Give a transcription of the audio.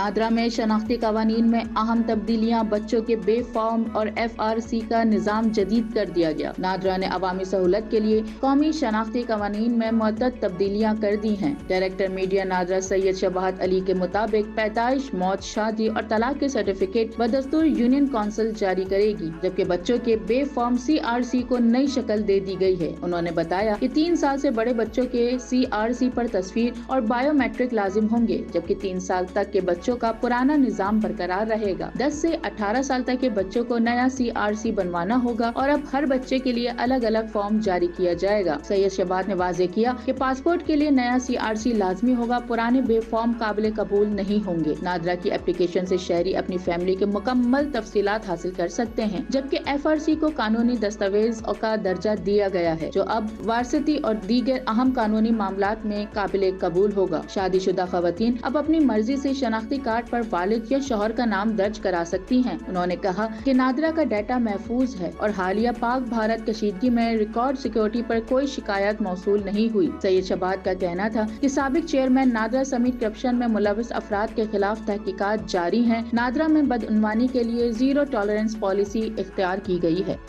नादरा में शनाख्ती कवानीन में अहम तब्दीलियाँ, बच्चों के बे फॉर्म और FRC का निज़ाम जदीद कर दिया गया। नादरा ने अवामी सहूलत के लिए कौमी शनाख्ती कवानीन में मुअत्तद तब्दीलियाँ कर दी हैं। डायरेक्टर मीडिया नादरा सैयद शबाहत अली के मुताबिक पैदाइश, मौत, शादी और तलाक के सर्टिफिकेट बदस्तूर यूनियन काउंसिल जारी करेगी, जबकि बच्चों के बे फॉर्म CRC को नई शक्ल दे दी गई है। उन्होंने बताया कि 3 साल से बड़े बच्चों के CRC पर तस्वीर और बायोमेट्रिक लाजिम होंगे, जबकि 3 साल तक के बच्चों का पुराना निजाम बरकरार रहेगा। 10 से 18 साल तक के बच्चों को नया CRC बनवाना होगा और अब हर बच्चे के लिए अलग अलग फॉर्म जारी किया जाएगा। सैयद शबाहत ने वाज़ेह किया कि पासपोर्ट के लिए नया CRC लाजमी होगा, पुराने बे फॉर्म काबिल कबूल नहीं होंगे। नादरा की एप्लीकेशन से शहरी अपनी फैमिली के मुकम्मल तफसीलात हासिल कर सकते हैं, जबकि FRC को कानूनी दस्तावेज का दर्जा दिया गया है, जो अब वारसती और दीगर अहम कानूनी मामलात में काबिल कबूल होगा। शादीशुदा खवातीन अब अपनी मर्जी से शनाख्ती कार्ड पर वालिद या शौहर का नाम दर्ज करा सकती हैं। उन्होंने कहा कि नादरा का डाटा महफूज है और हालिया पाक भारत कशीदगी में रिकॉर्ड सिक्योरिटी पर कोई शिकायत मौसूल नहीं हुई। सैयद शबाहत का कहना था कि साबिक चेयरमैन नादरा समेत करप्शन में मुलविस अफराद के खिलाफ तहकीकात जारी हैं। नादरा में बदउनवानी के लिए 0 टॉलरेंस पॉलिसी इख्तियार की गई है।